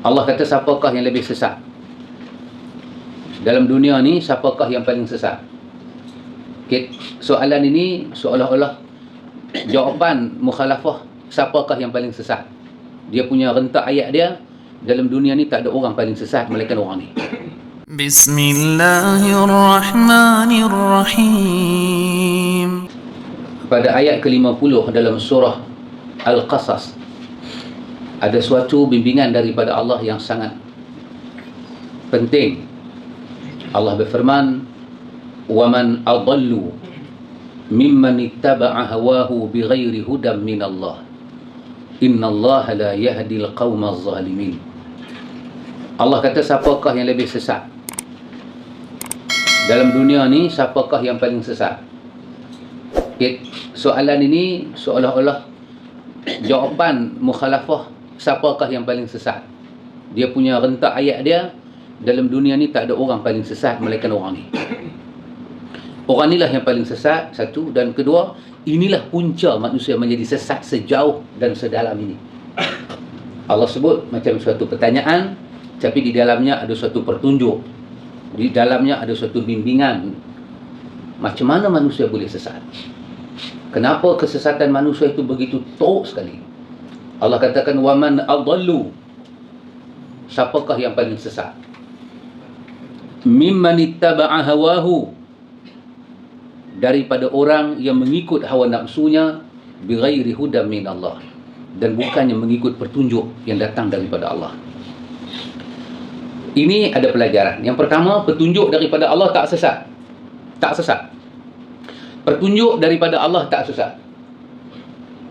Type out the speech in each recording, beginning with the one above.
Allah kata siapakah yang lebih sesat? Dalam dunia ni siapakah yang paling sesat? Okay. Soalan ini seolah-olah jawapan mukhalafah, siapakah yang paling sesat? Dia punya rentak ayat dia, dalam dunia ni tak ada orang paling sesat melainkan orang ni. Bismillahirrahmanirrahim. Pada ayat ke-50 dalam surah Al-Qasas, ada suatu bimbingan daripada Allah yang sangat penting. Allah berfirman, وَمَنْ أَضَلُّ مِمَّنِ اتَّبَعَ هَوَاهُ بِغَيْرِ هُدًى مِنَ اللَّهِ إِنَّ اللَّهَ لَا يَهْدِي الْقَوْمَ الظَّالِمِينَ. Allah kata siapakah yang lebih sesat? Dalam dunia ni siapakah yang paling sesat? Soalan ini seolah-olah jawapan mukhalafah, siapakah yang paling sesat? Dia punya rentak ayat dia, dalam dunia ni tak ada orang paling sesat melainkan orang ni. Orang inilah yang paling sesat, satu. Dan kedua, inilah punca manusia menjadi sesat sejauh dan sedalam ini. Allah sebut macam suatu pertanyaan, tapi di dalamnya ada suatu pertunjuk, di dalamnya ada suatu bimbingan. Macam mana manusia boleh sesat? Kenapa kesesatan manusia itu begitu teruk sekali? Allah katakan, وَمَنْ أَضَلُّ, siapakah yang paling sesat? مِمَّنِ اتَّبَعَ هَوَاهُ, daripada orang yang mengikut hawa nafsunya, بِغَيْرِ هُدًى مِنَ اللَّهِ, dan bukannya mengikut petunjuk yang datang daripada Allah. Ini ada pelajaran. Yang pertama, petunjuk daripada Allah tak sesat. Tak sesat. Petunjuk daripada Allah tak sesat.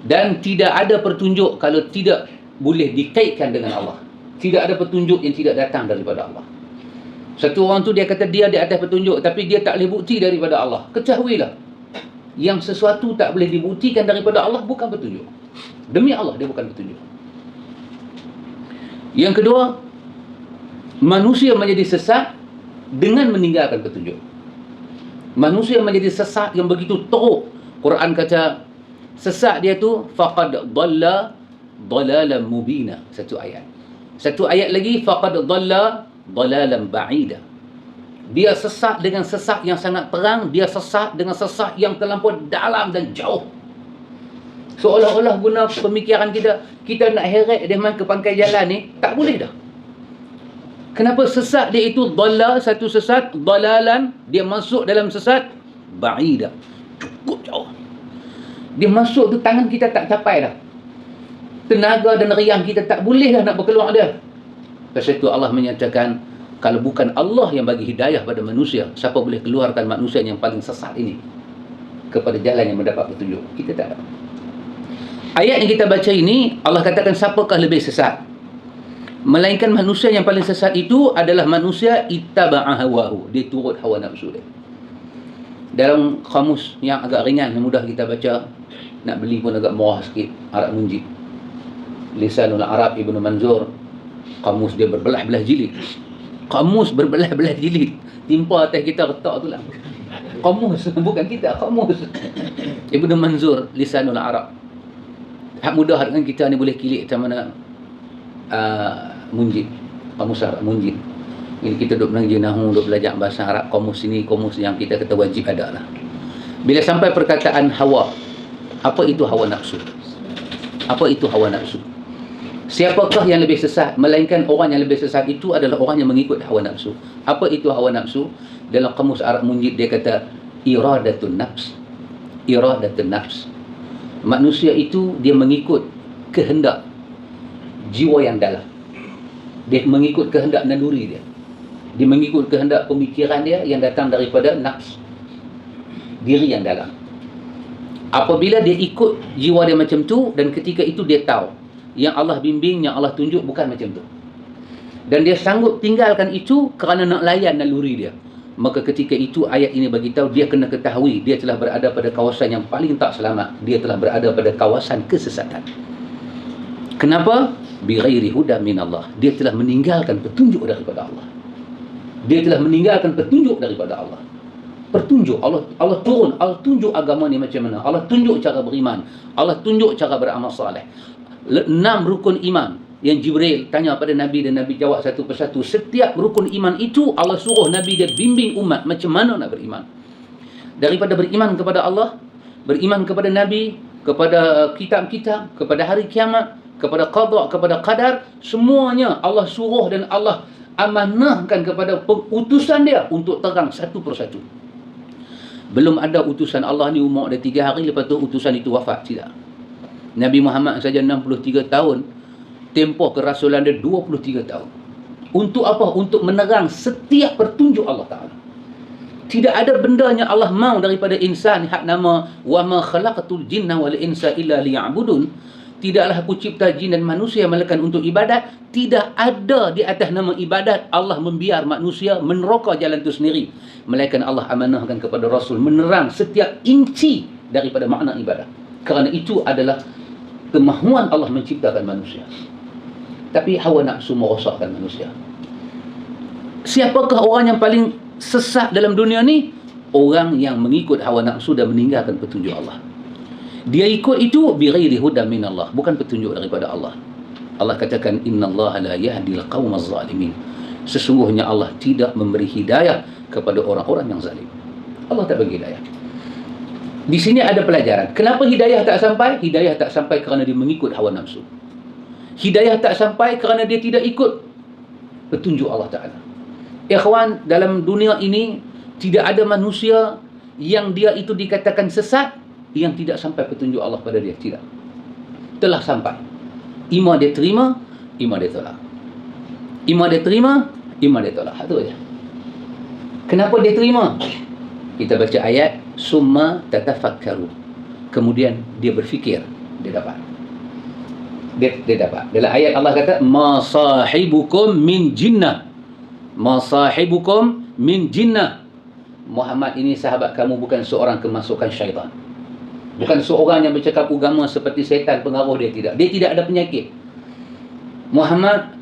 Dan tidak ada petunjuk kalau tidak boleh dikaitkan dengan Allah. Tidak ada petunjuk yang tidak datang daripada Allah. Satu orang tu dia kata dia di atas petunjuk, tapi dia tak boleh bukti daripada Allah. Ketahuilah, yang sesuatu tak boleh dibuktikan daripada Allah bukan petunjuk. Demi Allah, dia bukan petunjuk. Yang kedua, manusia menjadi sesat dengan meninggalkan petunjuk. Manusia menjadi sesat yang begitu teruk. Quran kata sesat dia tu faqad dhalla dhalalan mubina. Satu ayat. Satu ayat lagi, faqad dhalla dhalalan ba'ida. Dia sesat dengan sesat yang sangat terang, dia sesat dengan sesat yang terlampau dalam dan jauh. Seolah-olah guna pemikiran kita nak heret dia main ke pangkai jalan ni, tak boleh dah. Kenapa sesat dia itu dhalla, satu sesat, dhalalan, dia masuk dalam sesat ba'ida, cukup jauh. Dia masuk tu tangan kita tak capai dah. Tenaga dan riang kita tak boleh dah nak berkeluar dia. Pasal itu Allah menyatakan, kalau bukan Allah yang bagi hidayah pada manusia, siapa boleh keluarkan manusia yang paling sesat ini kepada jalan yang mendapat petunjuk? Kita tak ada. Ayat yang kita baca ini, Allah katakan siapakah lebih sesat? Melainkan manusia yang paling sesat itu adalah manusia ittaba'a hawahu, dia turut hawa nafsu dia. Dalam kamus yang agak ringan, yang mudah kita baca, nak beli pun agak murah sikit, Arab Munjid, Lisanul Arab Ibnu Manzur. Kamus dia berbelah-belah jilid. Kamus berbelah-belah jilid. Timpa atas kita retak tu lah. Kamus, bukan kita, kamus. Ibnu Manzur, Lisanul Arab. Hak mudah dengan kita ni boleh kilik macam mana Munjid. Kamus Arab Munjid. Ini kita duduk mengaji nahu, duduk belajar bahasa Arab. Kamus ini, kamus yang kita kata wajib ada lah. Bila sampai perkataan hawa, apa itu hawa nafsu? Apa itu hawa nafsu? Siapakah yang lebih sesat? Melainkan orang yang lebih sesat itu adalah orang yang mengikut hawa nafsu. Apa itu hawa nafsu? Dalam kamus Arab Munjid dia kata iradatun nafs. Iradatun nafs. Manusia itu dia mengikut kehendak jiwa yang dalam. Dia mengikut kehendak naluri dia. Dia mengikut kehendak pemikiran dia yang datang daripada nafs, diri yang dalam. Apabila dia ikut jiwa dia macam tu, dan ketika itu dia tahu yang Allah bimbing, yang Allah tunjuk bukan macam tu, dan dia sanggup tinggalkan itu kerana nak layan naluri dia, maka ketika itu ayat ini bagi tahu dia kena ketahui dia telah berada pada kawasan yang paling tak selamat. Dia telah berada pada kawasan kesesatan. Kenapa? Bighairi huda minallah. Dia telah meninggalkan petunjuk daripada Allah. Dia telah meninggalkan petunjuk daripada Allah. Petunjuk Allah turun, Allah tunjuk agama ni macam mana, Allah tunjuk cara beriman, Allah tunjuk cara beramal soleh. 6 rukun iman, yang Jibril tanya pada Nabi dan Nabi jawab satu persatu. Setiap rukun iman itu Allah suruh Nabi dia bimbing umat macam mana nak beriman. Daripada beriman kepada Allah, beriman kepada Nabi, kepada kitab-kitab, kepada hari kiamat, kepada qada, kepada qadar, semuanya Allah suruh dan Allah amanahkan kepada utusan dia untuk terang satu persatu. Belum ada utusan Allah ni umur dia 3 hari, lepas tu utusan itu wafat. Tidak. Nabi Muhammad saja 63 tahun, tempoh kerasulan dia 23 tahun. Untuk apa? Untuk menerang setiap petunjuk Allah Ta'ala. Tidak ada benda yang Allah mahu daripada insan hak nama wa ma khalaqatul jinna wal insa illa liya'budun. Tidaklah aku cipta jin dan manusia melainkan untuk ibadat. Tidak ada di atas nama ibadat Allah membiar manusia meneroka jalan itu sendiri, melainkan Allah amanahkan kepada Rasul menerang setiap inci daripada makna ibadat. Kerana itu adalah kemahuan Allah menciptakan manusia. Tapi hawa nafsu merosakkan manusia. Siapakah orang yang paling sesat dalam dunia ni? Orang yang mengikut hawa nafsu dan meninggalkan petunjuk Allah. Dia ikut itu bighairi hudan minallah, bukan petunjuk daripada Allah. Allah katakan innallaha la yahdil qaumaz zalimin. Sesungguhnya Allah tidak memberi hidayah kepada orang-orang yang zalim. Allah tak bagi hidayah. Di sini ada pelajaran. Kenapa hidayah tak sampai? Hidayah tak sampai kerana dia mengikut hawa nafsu. Hidayah tak sampai kerana dia tidak ikut petunjuk Allah Ta'ala. Ikhwan, dalam dunia ini tidak ada manusia yang dia itu dikatakan sesat yang tidak sampai petunjuk Allah pada dia. Tidak. Telah sampai. Ima dia terima, ima dia tolak. Ima dia terima, ima dia tolak. Itu saja. Kenapa dia terima? Kita baca ayat summa tatafakkaru. Kemudian dia berfikir, dia dapat. Dia dapat. Dalam ayat Allah kata ma sahibukum min jinnah. Ma sahibukum min jinnah. Muhammad ini sahabat kamu bukan seorang kemasukan syaitan. Bukan seorang yang bercakap agama seperti syaitan pengaruh dia, tidak. Dia tidak ada penyakit. Muhammad,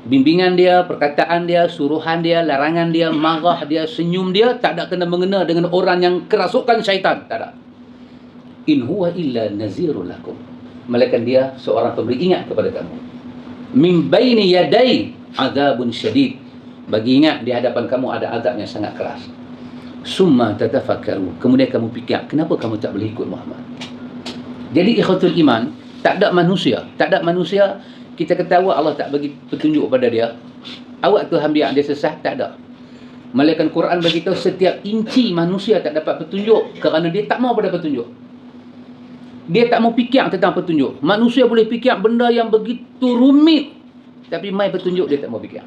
bimbingan dia, perkataan dia, suruhan dia, larangan dia, marah dia, senyum dia tak ada kena mengena dengan orang yang kerasukan syaitan. Tak ada. In huwa illa nazirul lakum. Melainkan dia seorang pemberi ingat kepada kamu. Min baini yadai azabun syadid. Bagi ingat di hadapan kamu ada azab yang sangat keras. Summa tatafakkaru. Kemudian kamu fikir, kenapa kamu tak boleh ikut Muhammad? Jadi ikhwatul iman, tak ada manusia kita ketawa Allah tak bagi petunjuk pada dia. Awak tu ambil dia sesat, tak ada. Melainkan Quran beritahu setiap inci manusia tak dapat petunjuk kerana dia tak mau pada petunjuk. Dia tak mau fikir tentang petunjuk. Manusia boleh fikir benda yang begitu rumit, tapi mai petunjuk dia tak mau fikir.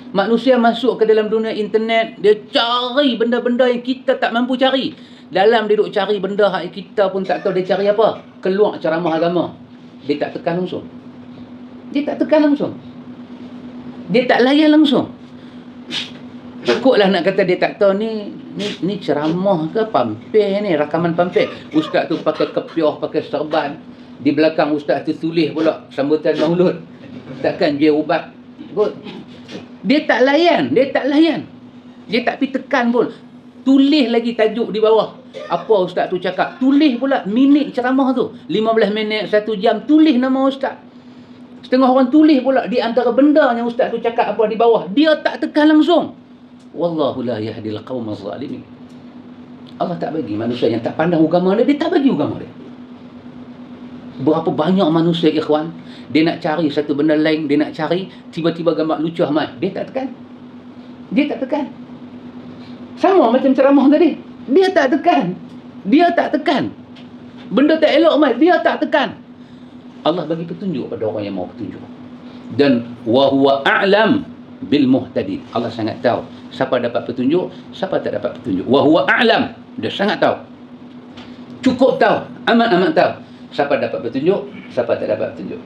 Manusia masuk ke dalam dunia internet, dia cari benda-benda yang kita tak mampu cari. Dalam dia duk cari benda yang kita pun tak tahu dia cari apa. Keluar ceramah agama, dia tak tekan langsung. Dia tak tekan langsung. Dia tak layan langsung. Takutlah nak kata dia tak tahu ni ceramah ke pampir ni, rakaman pampir. Ustaz tu pakai kepiah, pakai serban. Di belakang ustaz tu tulis pula sambutan maulud. Takkan dia ubat. Good. Dia tak layan. Dia tak pergi tekan pun. Tulis lagi tajuk di bawah. Apa ustaz tu cakap. Tulis pula minit ceramah tu. 15 minit, 1 jam. Tulis nama ustaz. Setengah orang tulis pula di antara benda yang ustaz tu cakap apa di bawah. Dia tak tekan langsung. Wallahu la yahdil qaumaz zalimin. Allah tak bagi manusia yang tak pandang agama dia tak bagi agama dia. Berapa banyak manusia ikhwan, dia nak cari satu benda lain, dia nak cari tiba-tiba gambar lucu amat, dia tak tekan. Sama macam ceramah tadi, dia tak tekan. Benda tak elok amat, dia tak tekan. Allah bagi petunjuk pada orang yang mau petunjuk. Dan wa huwa a'lam bil muhtadin. Allah sangat tahu siapa dapat petunjuk, siapa tak dapat petunjuk. Wa huwa a'lam, dia sangat tahu. Cukup tahu, amat tahu siapa dapat petunjuk, siapa tak dapat petunjuk.